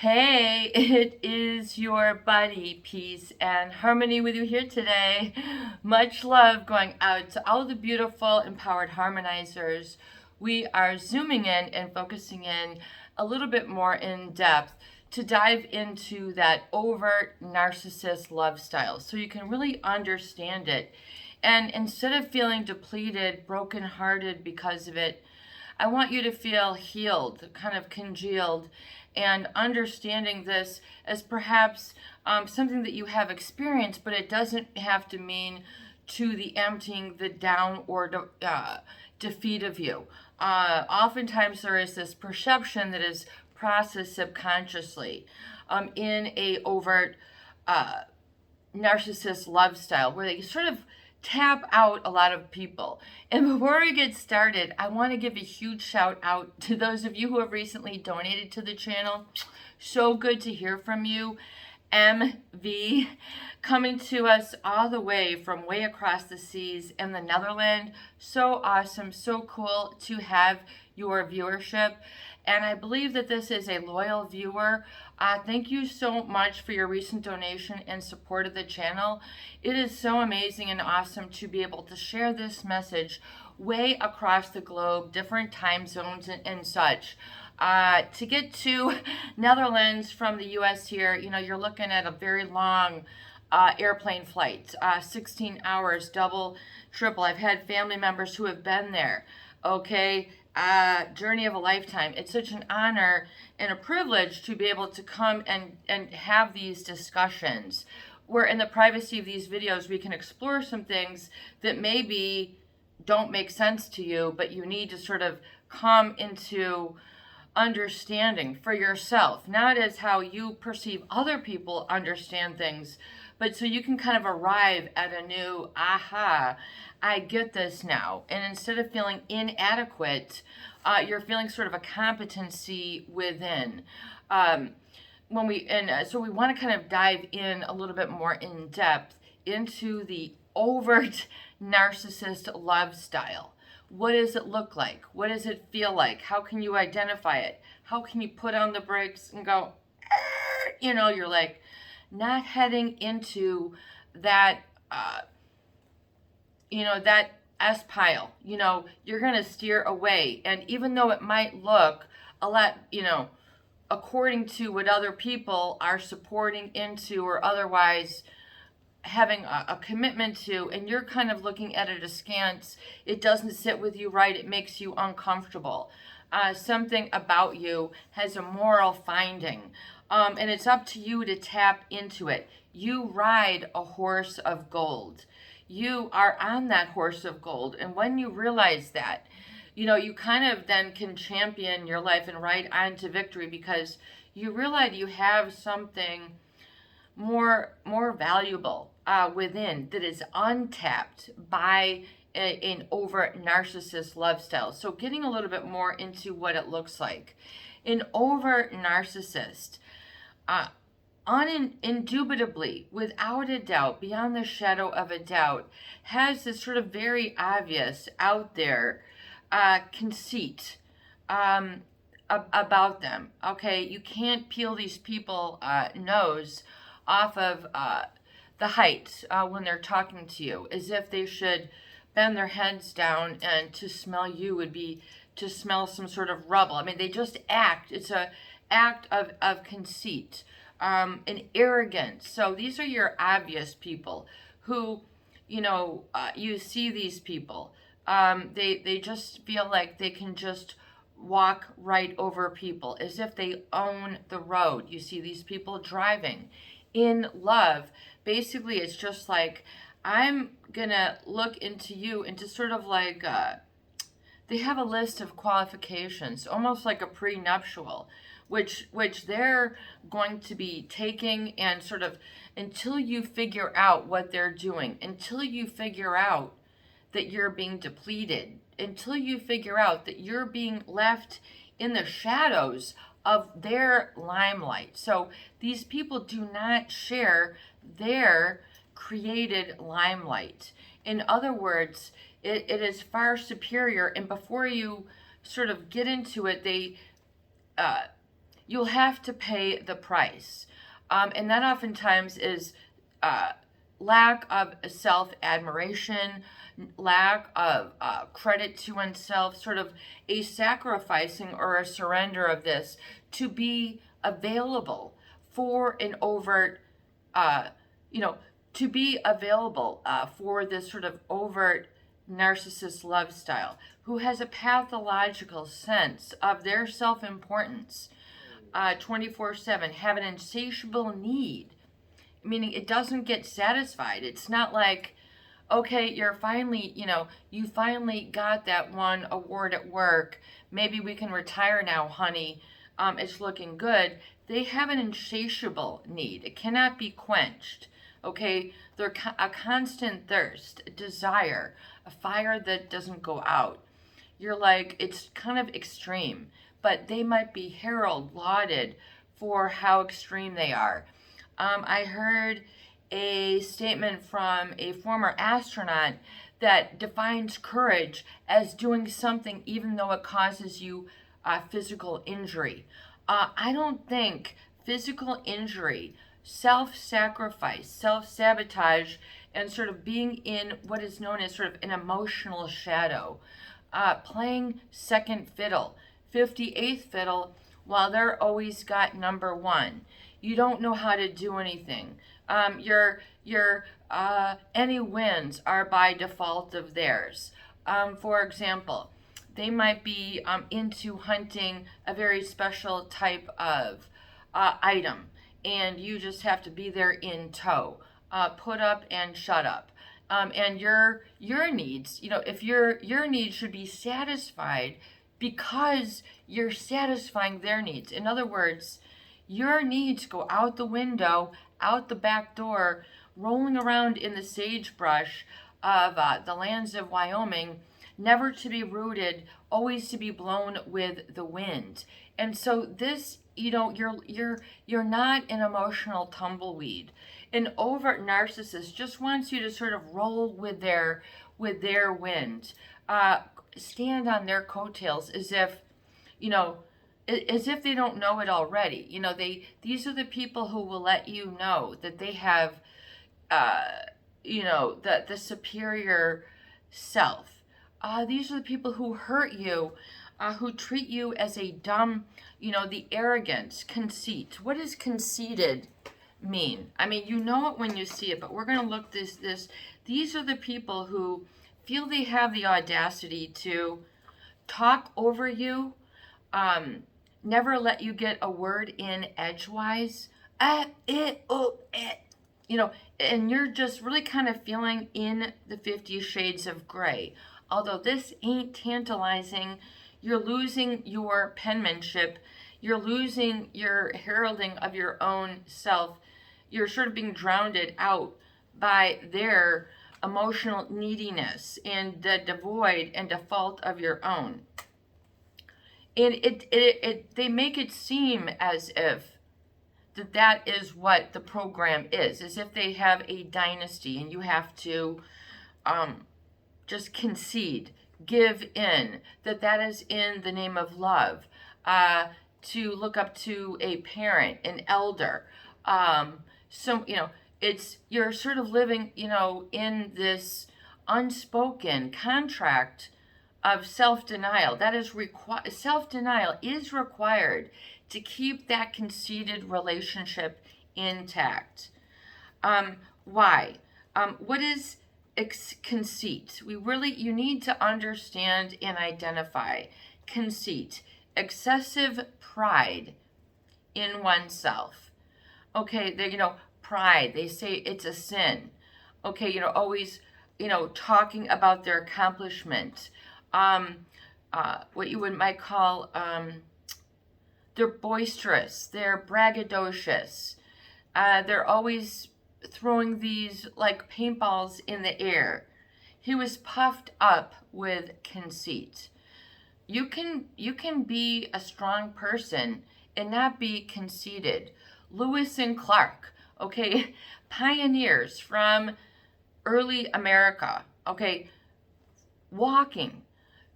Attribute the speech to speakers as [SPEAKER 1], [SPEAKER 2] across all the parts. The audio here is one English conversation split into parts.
[SPEAKER 1] Hey, it is your buddy, Peace and Harmony with you here today. Much love going out to all the beautiful, empowered harmonizers. We are zooming in and focusing in a little bit more in depth to dive into that overt narcissist love style so you can really understand it. And instead of feeling depleted, brokenhearted because of it, I want you to feel healed, kind of congealed, and understanding this as perhaps something that you have experienced, but it doesn't have to mean to the emptying, the down, or defeat of you. Oftentimes, there is this perception that is processed subconsciously in a overt narcissist love style where they sort of tap out a lot of people. And before we get started, I want to give a huge shout out to those of you who have recently donated to the channel. So good to hear from you. MV, coming to us all the way from way across the seas in the Netherlands. So awesome, so cool to have your viewership. And I believe that this is a loyal viewer. Thank you so much for your recent donation and support of the channel. It is so amazing and awesome to be able to share this message way across the globe, different time zones and such. To get to Netherlands from the US here, you're looking at a very long airplane flight, 16 hours, double, triple. I've had family members who have been there. Okay, journey of a lifetime. It's such an honor and a privilege to be able to come and have these discussions where in the privacy of these videos we can explore some things that maybe don't make sense to you, but you need to sort of come into understanding for yourself, not as how you perceive other people understand things, but so you can kind of arrive at a new aha, I get this now. And instead of feeling inadequate, you're feeling sort of a competency within. So we want to kind of dive in a little bit more in depth into the overt narcissist love style. What does it look like? What does it feel like? How can you identify it? How can you put on the brakes and go, you're like not heading into that, that S pile. You're going to steer away. And even though it might look a lot, according to what other people are supporting into or otherwise having a commitment to, and you're kind of looking at it askance, it doesn't sit with you right, it makes you uncomfortable. Something about you has a moral finding, and it's up to you to tap into it. You ride a horse of gold. You are on that horse of gold, and when you realize that, you kind of then can champion your life and ride on to victory because you realize you have something more valuable within that is untapped by an overt narcissist love style. So getting a little bit more into what it looks like. An overt narcissist, indubitably, without a doubt, beyond the shadow of a doubt, has this sort of very obvious out there conceit about them. Okay, you can't peel these people nose off of the height when they're talking to you, as if they should bend their heads down, and to smell you would be to smell some sort of rubble. I mean, they just act. It's a act of conceit, and arrogance. So these are your obvious people who, you see these people. They just feel like they can just walk right over people as if they own the road. You see these people driving. In love, basically, it's just like, I'm gonna look into you into sort of like, they have a list of qualifications, almost like a prenuptial, which they're going to be taking and sort of until you figure out what they're doing, until you figure out that you're being depleted, until you figure out that you're being left in the shadows of their limelight. So these people do not share their created limelight. In other words, it is far superior, and before you sort of get into it, they you'll have to pay the price. And that oftentimes is lack of self-admiration, lack of credit to oneself, sort of a sacrificing or a surrender of this to be available for an overt, you know, to be available for this sort of overt narcissist love style who has a pathological sense of their self-importance 24/7, have an insatiable need, meaning it doesn't get satisfied. It's not like, okay, you're finally, you finally got that one award at work. Maybe we can retire now, honey. It's looking good. They have an insatiable need. It cannot be quenched. Okay, they're a constant thirst, a desire, a fire that doesn't go out. You're like, it's kind of extreme, but they might be heralded, lauded for how extreme they are. I heard a statement from a former astronaut that defines courage as doing something even though it causes you physical injury. I don't think physical injury, self-sacrifice, self-sabotage, and sort of being in what is known as sort of an emotional shadow, playing second fiddle, 58th fiddle, while they're always got number one. You don't know how to do anything. Any wins are by default of theirs. For example, they might be into hunting a very special type of item, and you just have to be there in tow, put up and shut up. And your needs, if your needs should be satisfied because you're satisfying their needs. In other words, your needs go out the window, out the back door, rolling around in the sagebrush of the lands of Wyoming, never to be rooted, always to be blown with the wind. And so this, you're not an emotional tumbleweed. An overt narcissist just wants you to sort of roll with their wind, stand on their coattails as if they don't know it already. These are the people who will let you know that they have, the superior self. These are the people who hurt you, who treat you as a dumb, the arrogance, conceit. What does conceited mean? I mean, you know it when you see it, but we're going to look this. These are the people who feel they have the audacity to talk over you, never let you get a word in edgewise, and you're just really kind of feeling in the 50 Shades of Grey. Although this ain't tantalizing, you're losing your penmanship, you're losing your heralding of your own self, you're sort of being drowned out by their emotional neediness and the devoid and default of your own. And they make it seem as if that is what the program is, as if they have a dynasty and you have to just concede, give in, that is in the name of love, to look up to a parent, an elder. You're sort of living, in this unspoken contract of self-denial. That is self-denial is required to keep that conceited relationship intact. Why? What is conceit? You need to understand and identify conceit, excessive pride in oneself. Okay, pride, they say it's a sin. Okay, always, talking about their accomplishment. What you might call, they're boisterous, they're braggadocious. They're always throwing these like paintballs in the air. He was puffed up with conceit. You can be a strong person and not be conceited. Lewis and Clark, okay, pioneers from early America, okay, walking,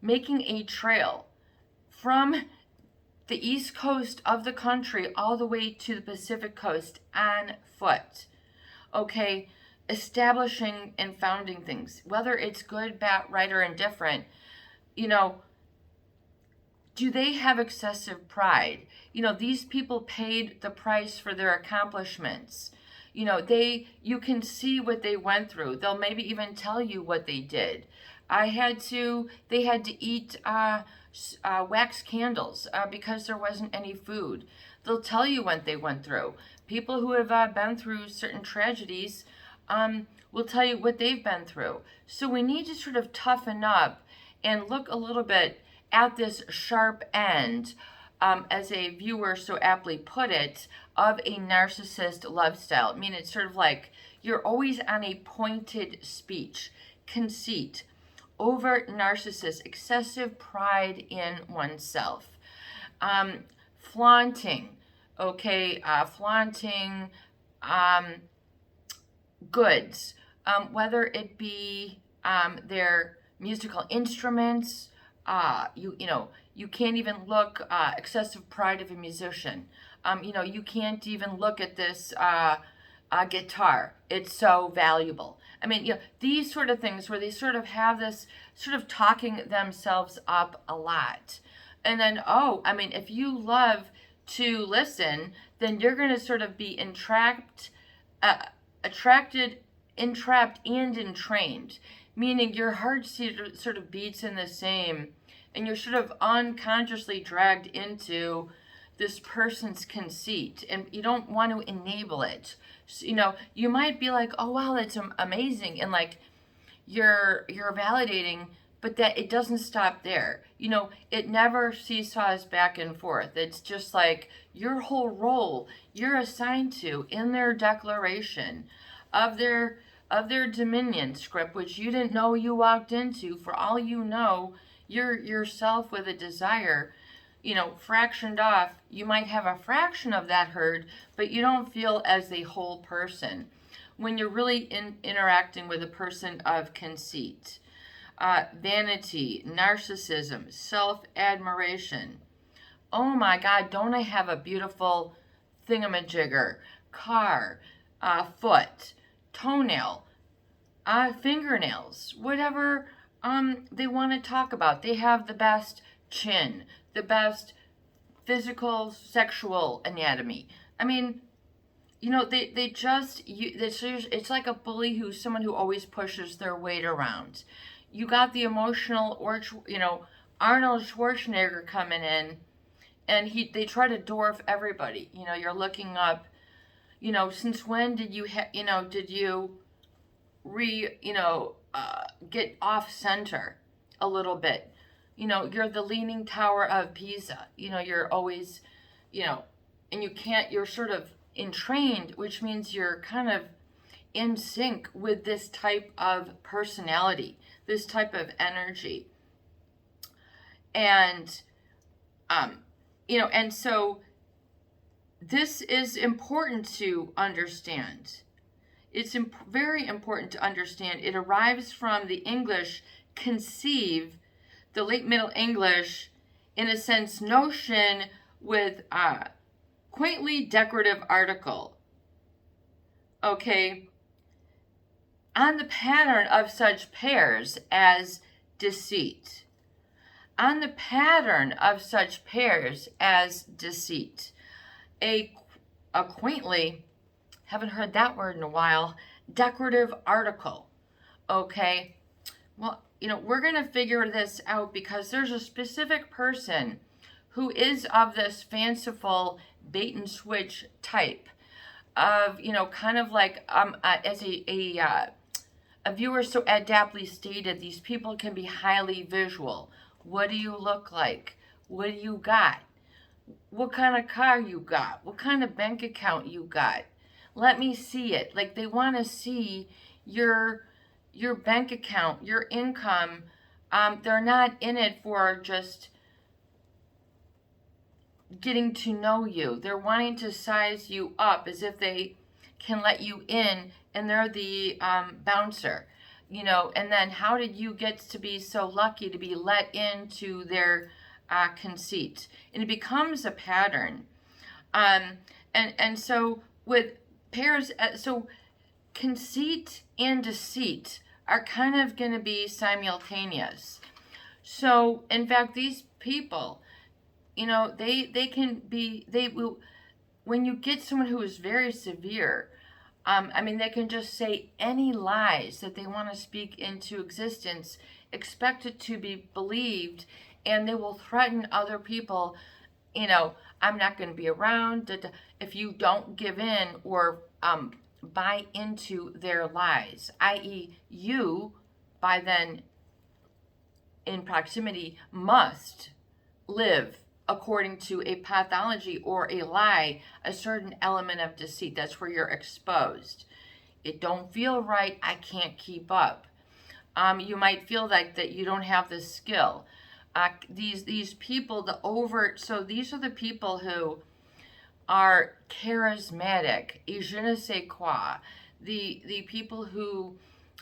[SPEAKER 1] making a trail from the east coast of the country all the way to the Pacific coast on foot. Okay, establishing and founding things, whether it's good, bad, right, or indifferent. You know, do they have excessive pride? You know, these people paid the price for their accomplishments. You know, you can see what they went through. They'll maybe even tell you what they did. They had to eat wax candles because there wasn't any food. They'll tell you what they went through. People who have been through certain tragedies will tell you what they've been through. So we need to sort of toughen up and look a little bit at this sharp end, as a viewer so aptly put it, of a narcissist lifestyle. I mean, it's sort of like you're always on a pointed speech, conceit, overt narcissist, excessive pride in oneself, flaunting, flaunting goods, whether it be their musical instruments. You can't even look excessive pride of a musician. You can't even look at this guitar. It's so valuable. I mean, these sort of things where they sort of have this sort of talking themselves up a lot. And then, if you love to listen, then you're going to sort of be entrapped, entrapped and entrained, meaning your heart sort of beats in the same, and you're sort of unconsciously dragged into this person's conceit, and you don't want to enable it. So, you might be like, oh wow, that's amazing, and like you're validating, but that it doesn't stop there. It never seesaws back and forth. It's just like your whole role you're assigned to in their declaration of their dominion script, which you didn't know you walked into. For all you know, you're yourself with a desire, fractioned off. You might have a fraction of that herd, but you don't feel as a whole person when you're really interacting with a person of conceit, vanity, narcissism, self-admiration. Oh my God, don't I have a beautiful thingamajigger, car, foot, toenail, fingernails, whatever they want to talk about. They have the best chin, the best physical, sexual anatomy. I mean, it's like a bully who's someone who always pushes their weight around. You got the emotional, or Arnold Schwarzenegger coming in, and they try to dwarf everybody. You're looking up, since when did you get off center a little bit? You're the Leaning Tower of Pisa. You're always, and you're sort of entrained, which means you're kind of in sync with this type of personality, this type of energy. And, and so this is important to understand. It's very important to understand. It arrives from the English conceive, the late Middle English, in a sense, notion with quaintly decorative article. Okay. On the pattern of such pairs as deceit. On the pattern of such pairs as deceit. A quaintly, haven't heard that word in a while, decorative article. Okay. Well, we're going to figure this out because there's a specific person who is of this fanciful bait and switch type of, kind of like, as a viewer so adeptly stated, these people can be highly visual. What do you look like? What do you got? What kind of car you got? What kind of bank account you got? Let me see it. Like, they want to see your bank account, your income. They're not in it for just getting to know you. They're wanting to size you up as if they can let you in and they're the bouncer, and then how did you get to be so lucky to be let into their conceit, and it becomes a pattern. And so with pairs, so conceit and deceit are kind of going to be simultaneous. So in fact, these people, they can be, they will, when you get someone who is very severe, they can just say any lies that they want to speak into existence, expect it to be believed, and they will threaten other people. I'm not going to be around if you don't give in or buy into their lies, i.e., you, by then in proximity, must live according to a pathology or a lie, a certain element of deceit. That's where you're exposed. It don't feel right. I can't keep up. You might feel like that you don't have the skill. These people, the overt, so these are the people who are charismatic, je ne sais quoi, the people who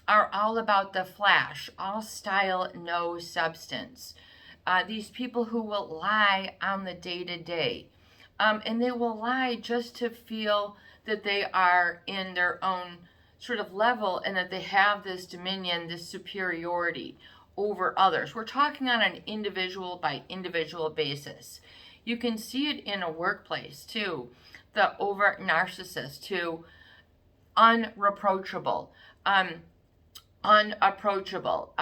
[SPEAKER 1] are all about the flash, all style, no substance. These people who will lie on the day-to-day. And they will lie just to feel that they are in their own sort of level and that they have this dominion, this superiority over others. We're talking on an individual by individual basis. You can see it in a workplace too. The overt narcissist who unreproachable, unapproachable,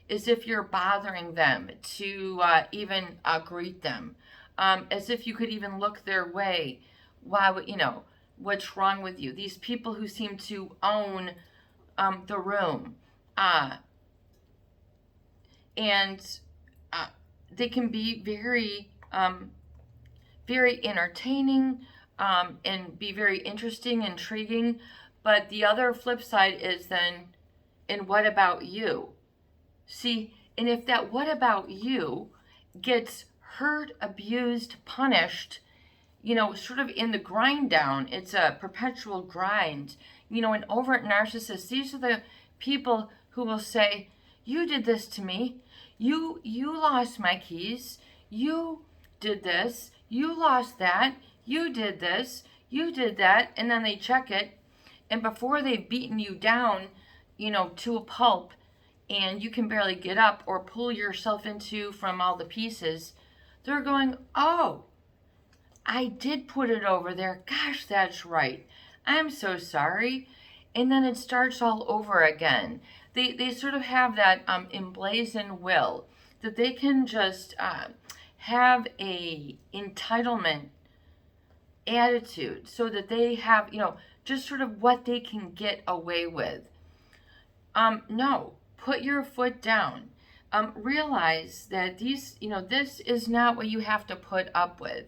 [SPEAKER 1] as if you're bothering them to even greet them, as if you could even look their way. Why would what's wrong with you? These people who seem to own the room, and they can be very, very entertaining and be very interesting, intriguing. But the other flip side is then, and what about you? See, and if that what about you gets hurt, abused, punished, sort of in the grind down, it's a perpetual grind. An overt narcissist, these are the people who will say, you did this to me. You lost my keys. You did this. You lost that. You did this. You did that. And then they check it. And before they've beaten you down, to a pulp, and you can barely get up or pull yourself into from all the pieces, they're going, oh, I did put it over there. Gosh, that's right. I'm so sorry. And then it starts all over again. They sort of have that emblazoned will that they can just have a entitlement attitude so that they have, just sort of what they can get away with. No, put your foot down. Realize that this is not what you have to put up with.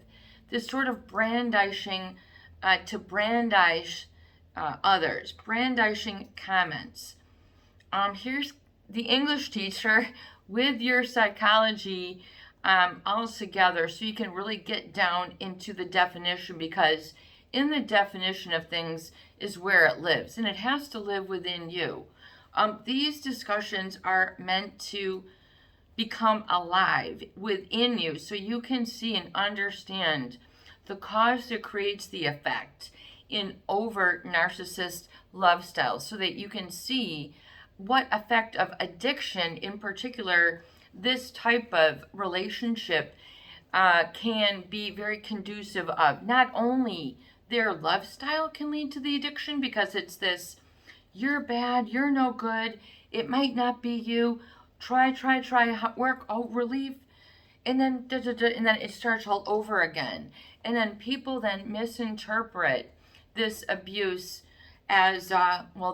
[SPEAKER 1] This sort of brandishing, to brandish others, brandishing comments. Here's the English teacher with your psychology all together so you can really get down into the definition, because in the definition of things is where it lives, and it has to live within you. These discussions are meant to become alive within you so you can see and understand the cause that creates the effect in overt narcissist love styles, so that you can see what effect of addiction in particular this type of relationship can be very conducive of. Not only their love style can lead to the addiction, because it's this, you're bad, you're no good, it might not be you, try, work, oh, relief, and then and then it starts all over again. And then people then misinterpret this abuse as,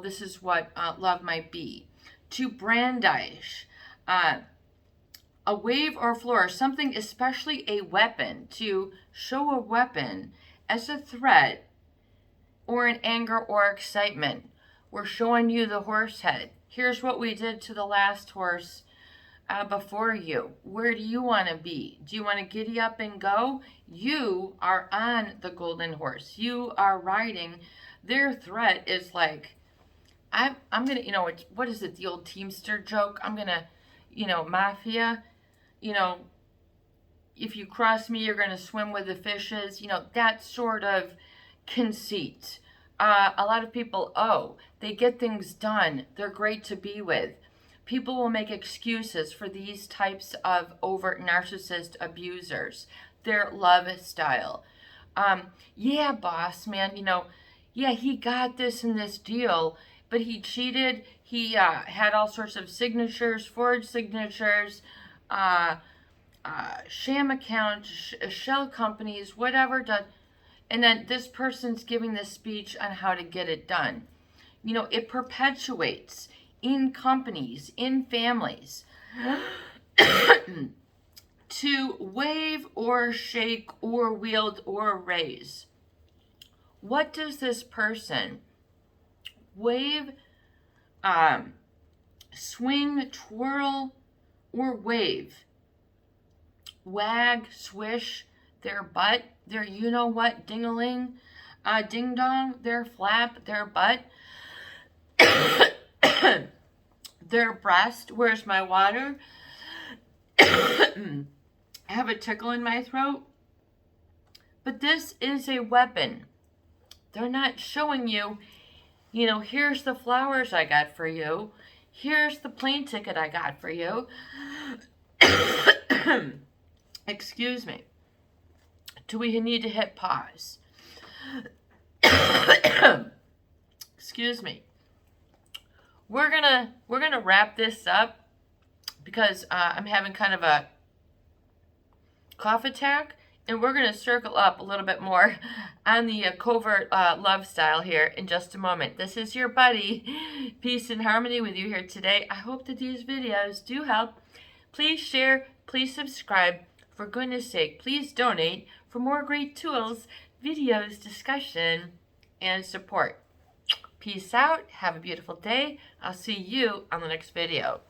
[SPEAKER 1] this is what love might be. To brandish, a wave or flourish, something, especially a weapon, to show a weapon as a threat or an anger or excitement. We're showing you the horse head. Here's what we did to the last horse before you. Where do you want to be? Do you want to giddy up and go? You are on the golden horse. You are riding. Their threat is like, I'm going to, what is it, the old Teamster joke? I'm going to, mafia, if you cross me, you're going to swim with the fishes. You know, that sort of conceit. A lot of people, oh, they get things done. They're great to be with. People will make excuses for these types of overt narcissist abusers. Their love style. Yeah, boss, man, you know, yeah, he got this and this deal, but he cheated. He had all sorts of signatures, forged signatures, sham accounts, shell companies, whatever. And then this person's giving this speech on how to get it done. You know, it perpetuates in companies, in families, to wave or shake or wield or raise. What does this person wave, swing, twirl, or wave? Wag, swish their butt, their you-know-what, ding-a-ling, ding-dong, their flap, their butt, their breast. Where's my water? I have a tickle in my throat. But this is a weapon. They're not showing you, you know, here's the flowers I got for you. Here's the plane ticket I got for you. Excuse me. Do we need to hit pause? Excuse me. We're gonna wrap this up because I'm having kind of a cough attack, and we're gonna circle up a little bit more on the covert love style here in just a moment. This is your buddy, Peace and Harmony, with you here today. I hope that these videos do help. Please share, please subscribe. For goodness sake, please donate for more great tools, videos, discussion, and support. Peace out. Have a beautiful day. I'll see you on the next video.